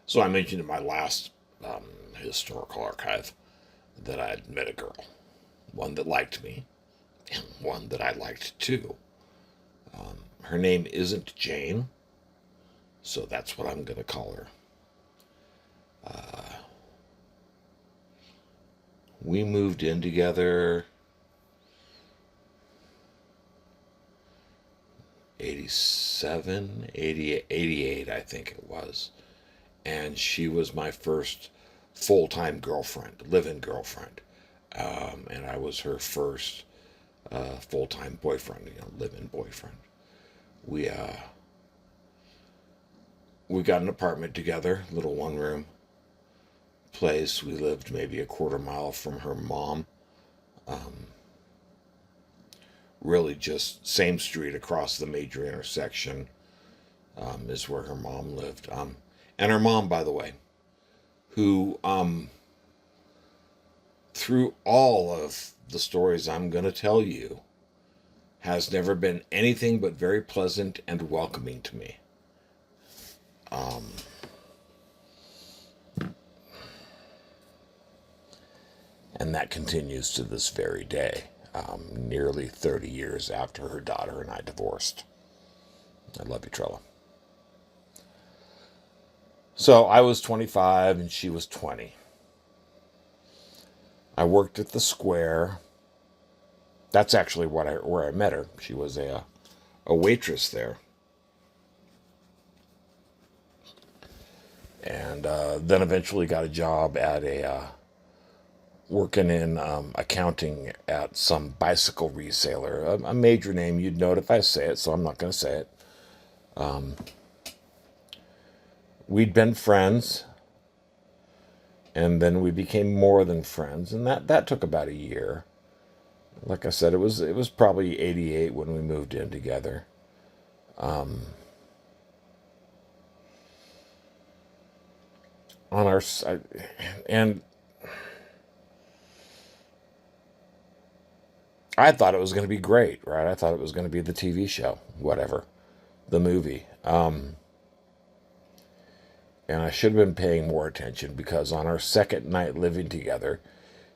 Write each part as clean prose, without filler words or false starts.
So I mentioned in my last historical archive that I had met a girl, one that liked me, and one that I liked too. Her name isn't Jane, so that's what I'm going to call her. We moved in together 87, 88, I think it was. And she was my first full time girlfriend, live in girlfriend. And I was her first full time boyfriend, live in boyfriend. We, uh, we got an apartment together, little one room place. We lived maybe a quarter mile from her mom. Really, just same street across the major intersection is where her mom lived. And her mom, by the way, who through all of the stories I'm going to tell you, has never been anything but very pleasant and welcoming to me. Um, and that continues to this very day, nearly 30 years after her daughter and I divorced. I love you, Trella. So I was 25 and she was 20. I worked at the Square. That's actually where I met her. She was a waitress there. And then eventually got a job at working in accounting at some bicycle reseller, a major name. You'd know it if I say it, so I'm not going to say it. We'd been friends, and then we became more than friends, and that took about a year. Like I said, it was probably 88 when we moved in together. On our and I thought it was going to be great, right? I thought it was going to be the TV show, whatever, the movie. And I should have been paying more attention because on our second night living together,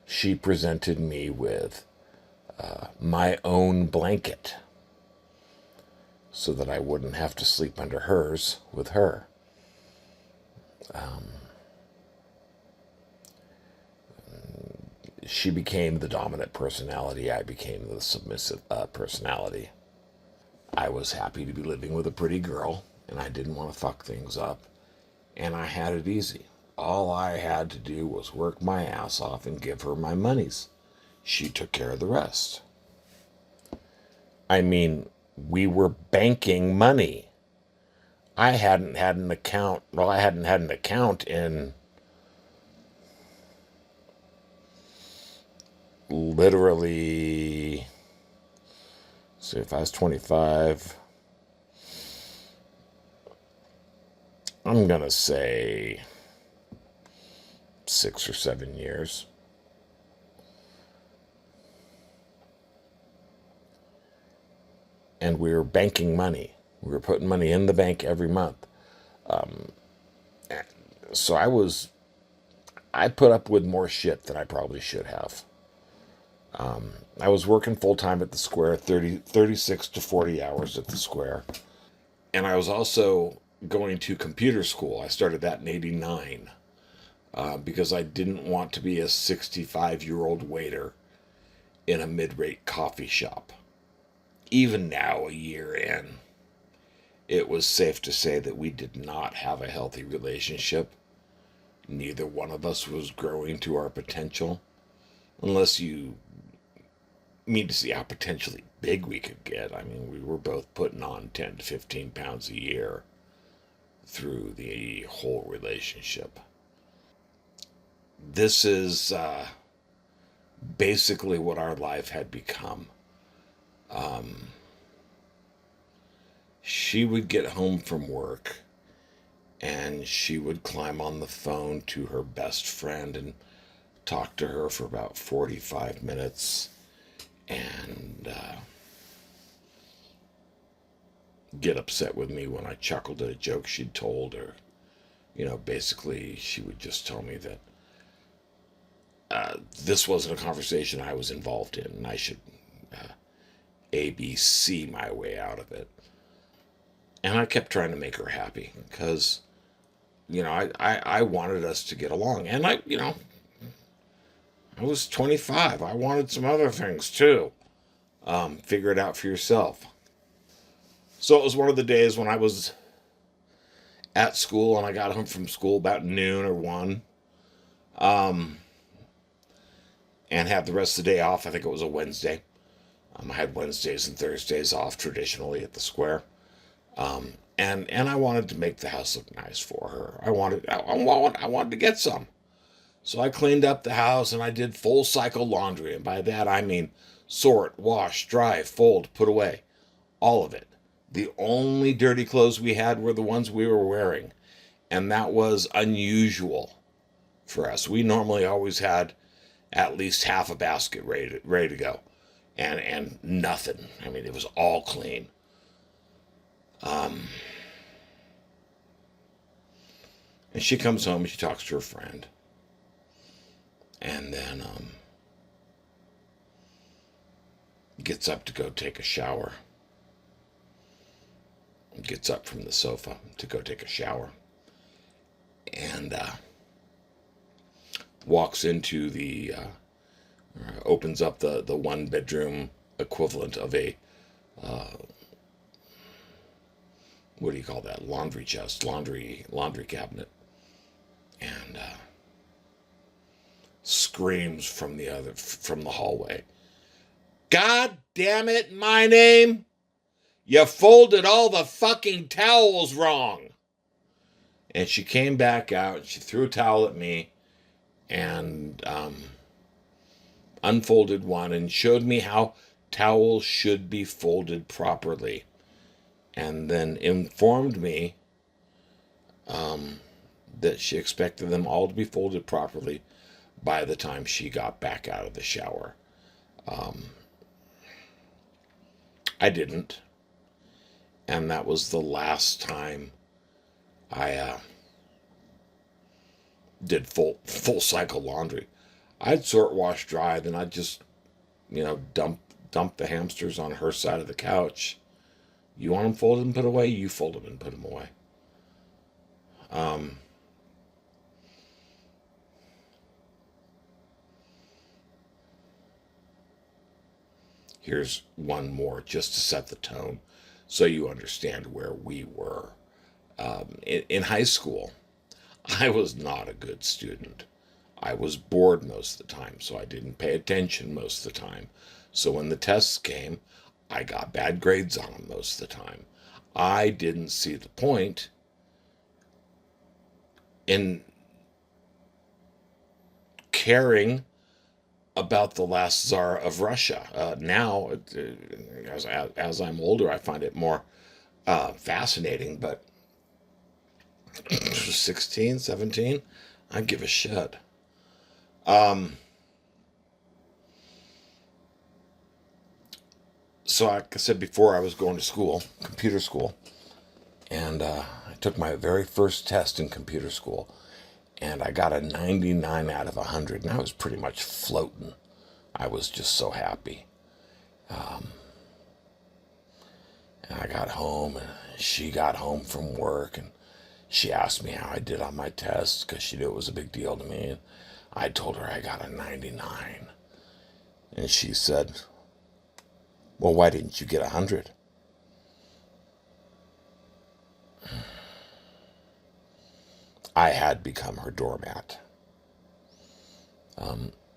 she presented me with my own blanket so that I wouldn't have to sleep under hers with her. She became the dominant personality. I became the submissive personality. I was happy to be living with a pretty girl, and I didn't want to fuck things up. And I had it easy. All I had to do was work my ass off and give her my monies. She took care of the rest. I mean, we were banking money. I hadn't had an account. Well, I hadn't had an account in literally, see, if I was 25, I'm going to say 6 or 7 years. And we were banking money. We were putting money in the bank every month. So I put up with more shit than I probably should have. I was working full time at the Square, 36 to 40 hours at the Square. And I was also going to computer school. I started that in 89 because I didn't want to be a 65-year-old waiter in a mid rate coffee shop. Even now, a year in, it was safe to say that we did not have a healthy relationship. Neither one of us was growing to our potential, unless you mean to see how potentially big we could get. I mean, we were both putting on 10 to 15 pounds a year through the whole relationship. This is basically what our life had become. She would get home from work and she would climb on the phone to her best friend and talk to her for about 45 minutes and get upset with me when I chuckled at a joke she'd told, or Basically, she would just tell me that this wasn't a conversation I was involved in, and I should ABC my way out of it. And I kept trying to make her happy because, I wanted us to get along. And I was 25. I wanted some other things too. Figure it out for yourself. So it was one of the days when I was at school and I got home from school about noon or 1, and had the rest of the day off. I think it was a Wednesday. I had Wednesdays and Thursdays off traditionally at the square. And I wanted to make the house look nice for her. I wanted to get some. So I cleaned up the house and I did full cycle laundry. And by that I mean sort, wash, dry, fold, put away. All of it. The only dirty clothes we had were the ones we were wearing. And that was unusual for us. We normally always had at least half a basket ready to go. And nothing. I mean, it was all clean. And she comes home and she talks to her friend. And then gets up to go take a shower. Gets up from the sofa to go take a shower. And walks into opens up the 1 bedroom equivalent of a, what do you call that? Laundry chest, laundry cabinet. And screams from the hallway. God damn it, my name! You folded all the fucking towels wrong. And she came back out and she threw a towel at me and unfolded one and showed me how towels should be folded properly. And then informed me that she expected them all to be folded properly by the time she got back out of the shower. I didn't. And that was the last time I did full cycle laundry. I'd sort, wash, dry, then I'd just, dump the hamsters on her side of the couch. You want them folded and put away? You fold them and put them away. Here's one more just to set the tone so you understand where we were. In high school, I was not a good student. I was bored most of the time, so I didn't pay attention most of the time. So when the tests came, I got bad grades on them most of the time. I didn't see the point in caring about the last Tsar of Russia. Now, as I'm older, I find it more fascinating, but 16, 17, I give a shit. So like I said before, I was going to school, computer school, and I took my very first test in computer school, and I got a 99 out of 100, and I was pretty much floating. I was just so happy. And I got home, and she got home from work, and she asked me how I did on my test, because she knew it was a big deal to me, and I told her I got a 99. And she said, well, why didn't you get 100? I had become her doormat.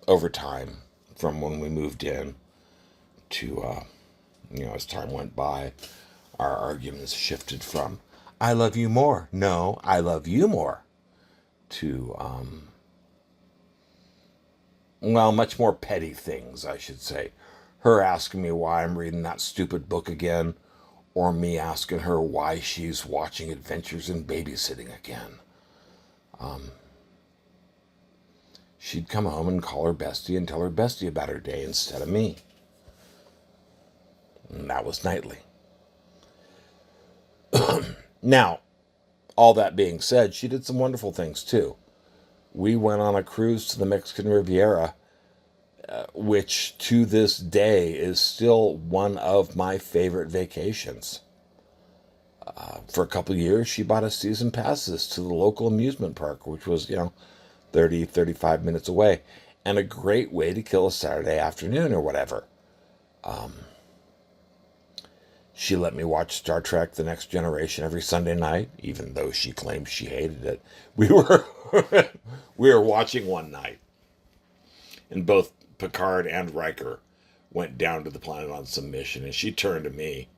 Over time, from when we moved in to, as time went by, our arguments shifted from, I love you more, no, I love you more, to, much more petty things, I should say. Her asking me why I'm reading that stupid book again, or me asking her why she's watching Adventures in Babysitting again. She'd come home and call her bestie and tell her bestie about her day instead of me. And that was nightly. Now, All that being said, she did some wonderful things too. We went on a cruise to the Mexican Riviera, which to this day is still one of my favorite vacations. For a couple of years, she bought us season passes to the local amusement park, which was, 30, 35 minutes away, and a great way to kill a Saturday afternoon or whatever. She let me watch Star Trek The Next Generation every Sunday night, even though she claimed she hated it. We were we were watching one night, and both Picard and Riker went down to the planet on some mission, and she turned to me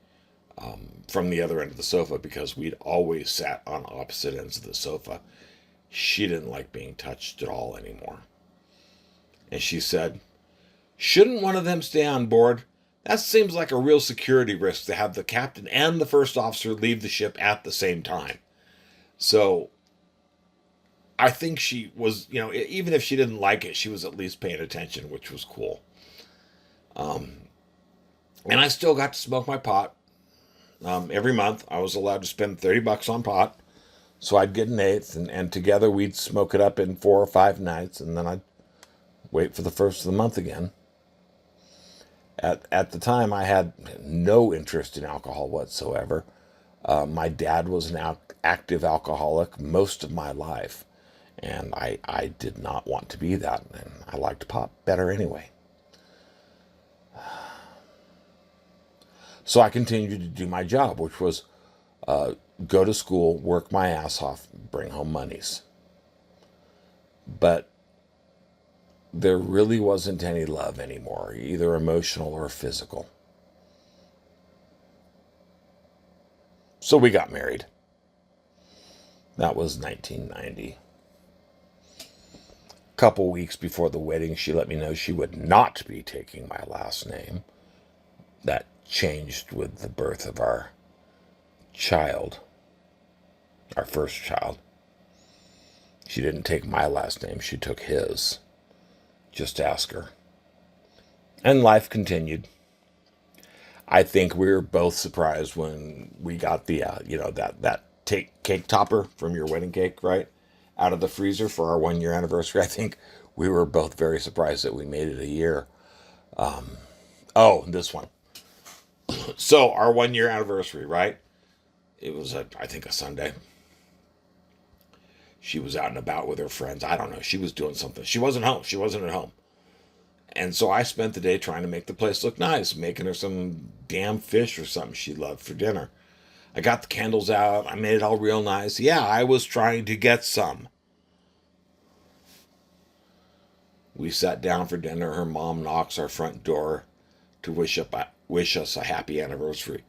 from the other end of the sofa because we'd always sat on opposite ends of the sofa. She didn't like being touched at all anymore. And she said, "Shouldn't one of them stay on board? That seems like a real security risk to have the captain and the first officer leave the ship at the same time." So I think she was, even if she didn't like it, she was at least paying attention, which was cool. And I still got to smoke my pot. Every month I was allowed to spend $30 on pot. So I'd get an eighth, and together we'd smoke it up in 4 or 5 nights, and then I'd wait for the first of the month again. At the time, I had no interest in alcohol whatsoever. My dad was an active alcoholic most of my life, and I did not want to be that, and I liked pop better anyway. So I continued to do my job, which was go to school, work my ass off, bring home monies. But there really wasn't any love anymore, either emotional or physical. So we got married. That was 1990. A couple weeks before the wedding, she let me know she would not be taking my last name. That changed with the birth of our child, our first child. She didn't take my last name, she took his. Just ask her. And life continued. I think we were both surprised when we got the, that cake topper from your wedding cake, right? Out of the freezer for our 1 year anniversary. I think we were both very surprised that we made it a year. This one. So our 1 year anniversary, right? It was, I think, a Sunday. She was out and about with her friends. I don't know. She was doing something. She wasn't home. She wasn't at home. And so I spent the day trying to make the place look nice, making her some damn fish or something she loved for dinner. I got the candles out. I made it all real nice. Yeah, I was trying to get some. We sat down for dinner. Her mom knocks our front door to wish us a happy anniversary,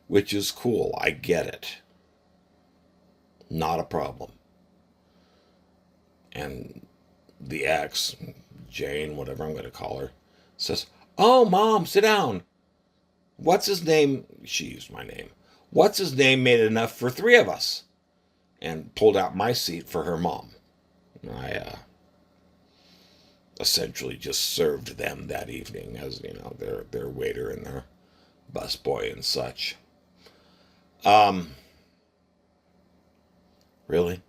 which is cool. I get it. Not a problem. And the ex, Jane, whatever I'm going to call her, says, "Oh, Mom, sit down. What's his name?" She used my name. "What's his name made enough for 3 of us?" And pulled out my seat for her mom. I essentially just served them that evening as, their waiter and their busboy and such. Really?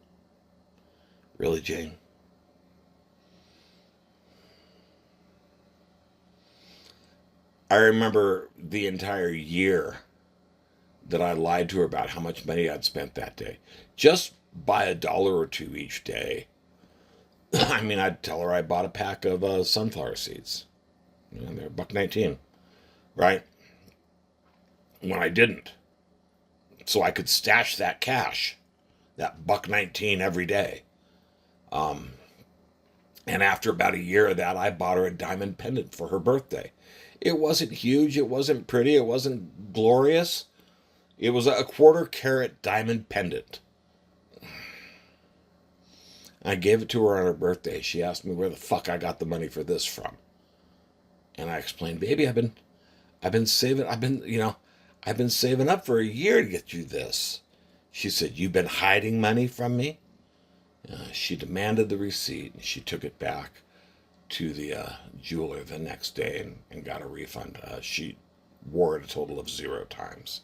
Really, Jane? I remember the entire year that I lied to her about how much money I'd spent that day. Just by $1 or $2 each day. I mean, I'd tell her I bought a pack of sunflower seeds. They're $1.19, right? When I didn't. So I could stash that cash, that $1.19 every day. And after about a year of that, I bought her a diamond pendant for her birthday. It wasn't huge, it wasn't pretty, it wasn't glorious. It was a 1/4 carat diamond pendant. I gave it to her on her birthday. She asked me where the fuck I got the money for this from. And I explained, "Baby, I've been saving, I've been saving up for a year to get you this." She said, "You've been hiding money from me?" She demanded the receipt, and she took it back to the jeweler the next day and got a refund. She wore it a total of 0 times.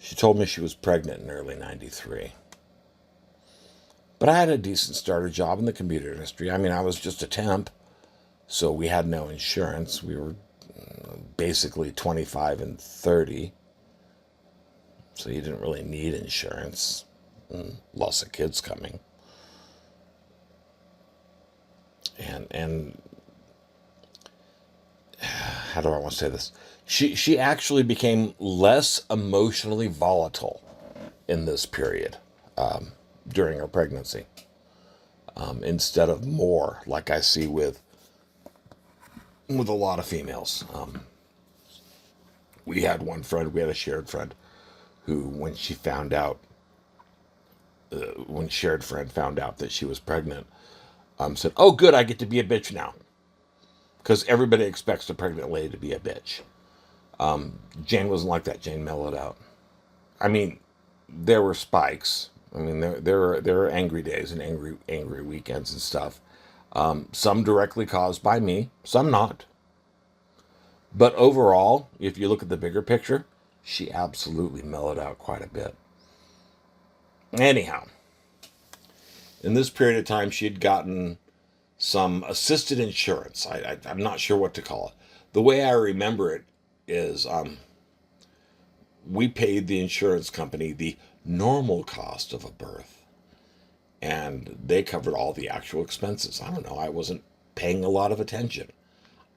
She told me she was pregnant in early 93. But I had a decent starter job in the computer industry. I mean, I was just a temp, so we had no insurance. We were basically 25 and 30, so you didn't really need insurance. Lots of kids coming. And how do I want to say this? She actually became less emotionally volatile in this period during her pregnancy, instead of more, like I see with a lot of females. We had a shared friend, who, when shared friend found out that she was pregnant, said, "Oh, good, I get to be a bitch now," because everybody expects a pregnant lady to be a bitch. Jane wasn't like that. Jane mellowed out. I mean, there were spikes. I mean, there were angry days and angry weekends and stuff. Some directly caused by me, some not. But overall, if you look at the bigger picture, she absolutely mellowed out quite a bit. Anyhow, in this period of time, she had gotten some assisted insurance. I'm not sure what to call it. The way I remember it is, we paid the insurance company the normal cost of a birth, and they covered all the actual expenses. I don't know. I wasn't paying a lot of attention.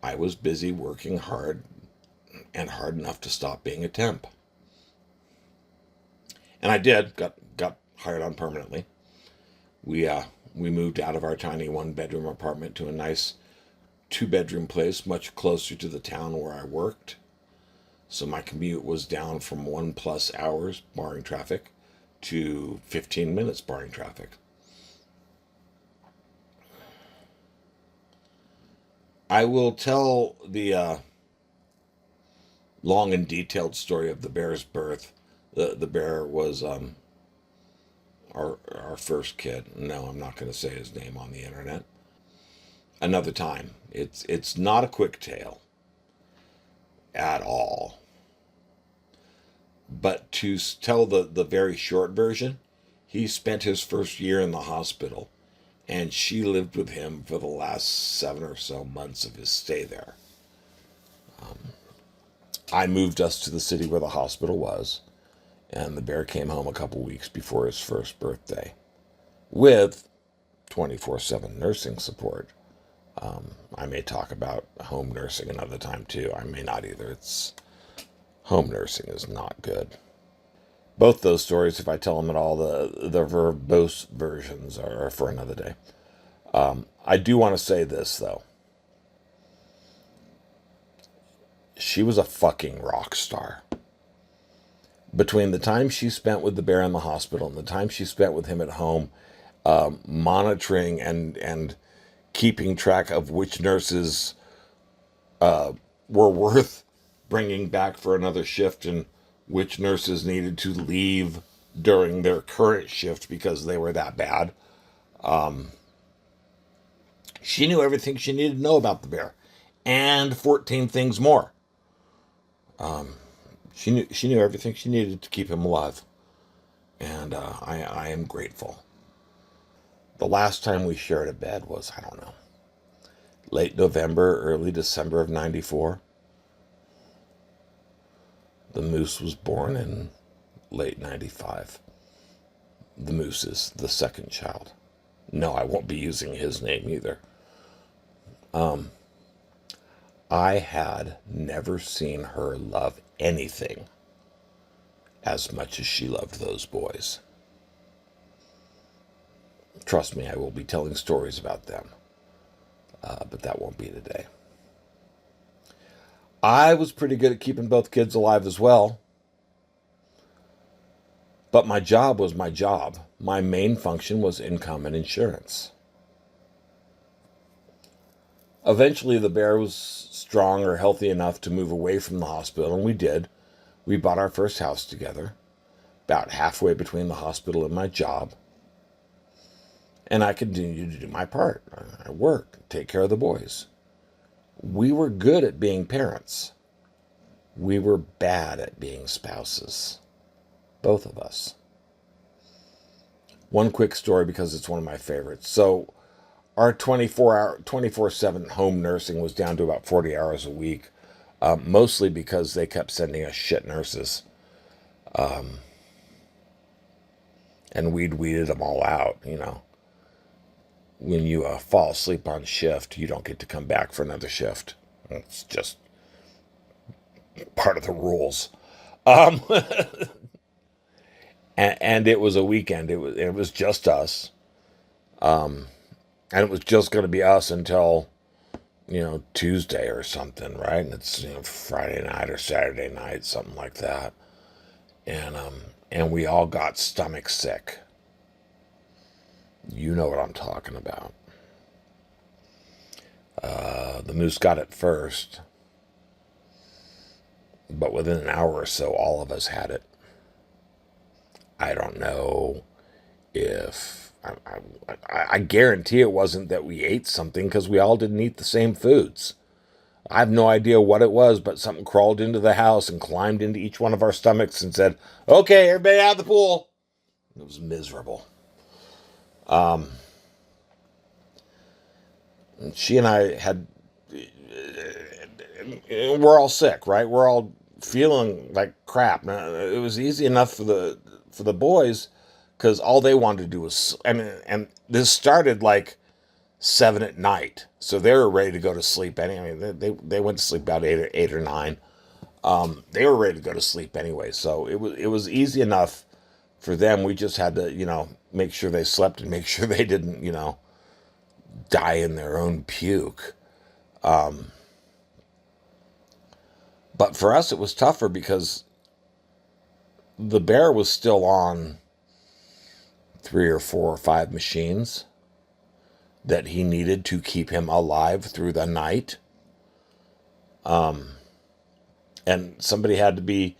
I was busy working hard, and hard enough to stop being a temp. And I did, got hired on permanently. We moved out of our tiny 1-bedroom apartment to a nice 2-bedroom place much closer to the town where I worked. So my commute was down from 1+ hours, barring traffic, to 15 minutes, barring traffic. I will tell the long and detailed story of the bear's birth. The bear was our first kid. No, I'm not going to say his name on the internet. Another time. It's not a quick tale at all. But to tell the very short version, he spent his first year in the hospital, and she lived with him for the last 7 or so months of his stay there. I moved us to the city where the hospital was, and the bear came home a couple weeks before his first birthday with 24/7 nursing support. I may talk about home nursing another time too. I may not either. Home nursing is not good. Both those stories, if I tell them at all, the verbose versions are for another day. I do want to say this, though. She was a fucking rock star. Between the time she spent with the bear in the hospital and the time she spent with him at home, monitoring and keeping track of which nurses were worth bringing back for another shift and which nurses needed to leave during their current shift because they were that bad. She knew everything she needed to know about the bear, and 14 things more. She knew everything she needed to keep him alive, and I am grateful. The last time we shared a bed was, I don't know, late November, early December of 94. The moose was born in late 95. The moose is the second child. No, I won't be using his name either. I had never seen her love anything as much as she loved those boys. Trust me, I will be telling stories about them, but that won't be today. I was pretty good at keeping both kids alive as well, but my job was my job. My main function was income and insurance. Eventually, the bear was strong or healthy enough to move away from the hospital, and we did. We bought our first house together, about halfway between the hospital and my job. And I continued to do my part. I work, take care of the boys. We were good at being parents. We were bad at being spouses. Both of us. One quick story because it's one of my favorites. So our 24/7 home nursing was down to about 40 hours a week, mostly because they kept sending us shit nurses, and we'd weeded them all out. When you fall asleep on shift, you don't get to come back for another shift. It's just part of the rules. Um, and it was a weekend. It was just us, and it was just going to be us until Tuesday or something, right? And it's Friday night or Saturday night, something like that. And we all got stomach sick. You know what I'm talking about. The moose got it first, but within an hour or so, all of us had it. I don't know if I guarantee it wasn't that we ate something because we all didn't eat the same foods. I have no idea what it was, but something crawled into the house and climbed into each one of our stomachs and said, "Okay, everybody out of the pool." It was miserable. She and I had, we're all sick, right? We're all feeling like crap. Now, it was easy enough for the boys because all they wanted to do was, and this started like 7 at night, so they were ready to go to sleep. They went to sleep about eight or nine. They were ready to go to sleep anyway, so it was easy enough for them. We just had to make sure they slept and make sure they didn't die in their own puke. But for us, it was tougher because the bear was still on 3 or 4 or 5 machines that he needed to keep him alive through the night. And somebody had to be,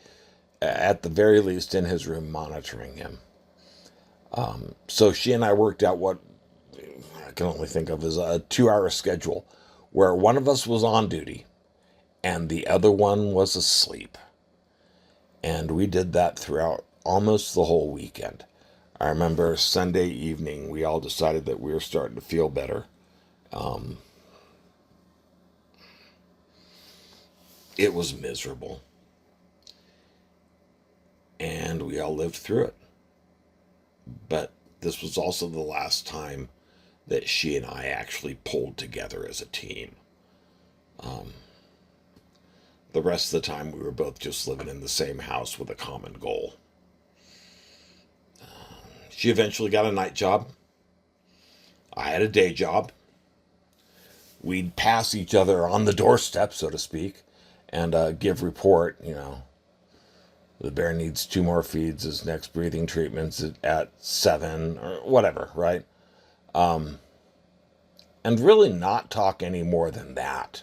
at the very least, in his room monitoring him. So she and I worked out what I can only think of as a 2-hour schedule where one of us was on duty and the other one was asleep. And we did that throughout almost the whole weekend. I remember Sunday evening, we all decided that we were starting to feel better. It was miserable. And we all lived through it. But this was also the last time that she and I actually pulled together as a team. The rest of the time, we were both just living in the same house with a common goal. She eventually got a night job. I had a day job. We'd pass each other on the doorstep, so to speak, and give report. The bear needs 2 more feeds. His next breathing treatment's at 7 or whatever, right? And really not talk any more than that.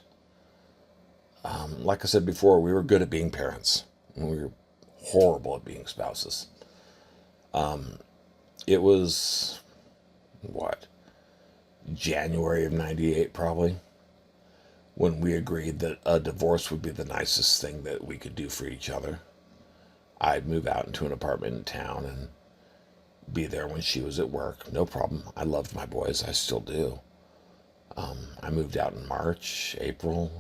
Like I said before, we were good at being parents. And we were horrible at being spouses. It was, what, January of 98 probably, when we agreed that a divorce would be the nicest thing that we could do for each other. I'd move out into an apartment in town and be there when she was at work. No problem. I loved my boys. I still do. I moved out in March, April.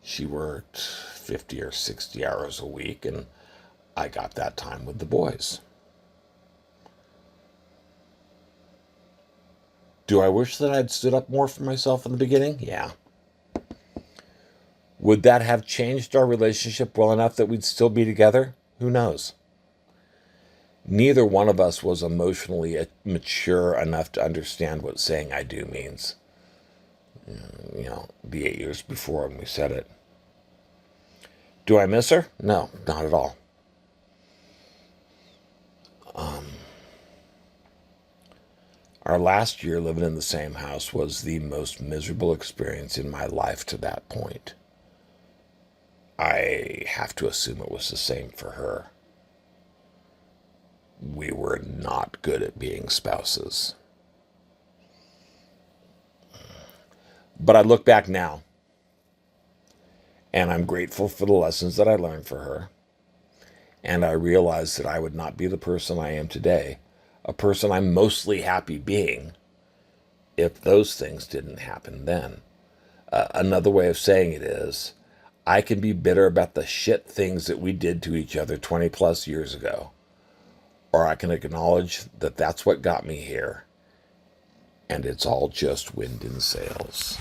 She worked 50 or 60 hours a week, and I got that time with the boys. Do I wish that I'd stood up more for myself in the beginning? Yeah. Would that have changed our relationship well enough that we'd still be together? Who knows? Neither one of us was emotionally mature enough to understand what saying I do means. The 8 years before when we said it. Do I miss her? No, not at all. Our last year living in the same house was the most miserable experience in my life to that point. I have to assume it was the same for her. We were not good at being spouses. But I look back now, and I'm grateful for the lessons that I learned for her. And I realized that I would not be the person I am today, a person I'm mostly happy being, if those things didn't happen then. Another way of saying it is, I can be bitter about the shit things that we did to each other 20 plus years ago, or I can acknowledge that that's what got me here, and it's all just wind in sails.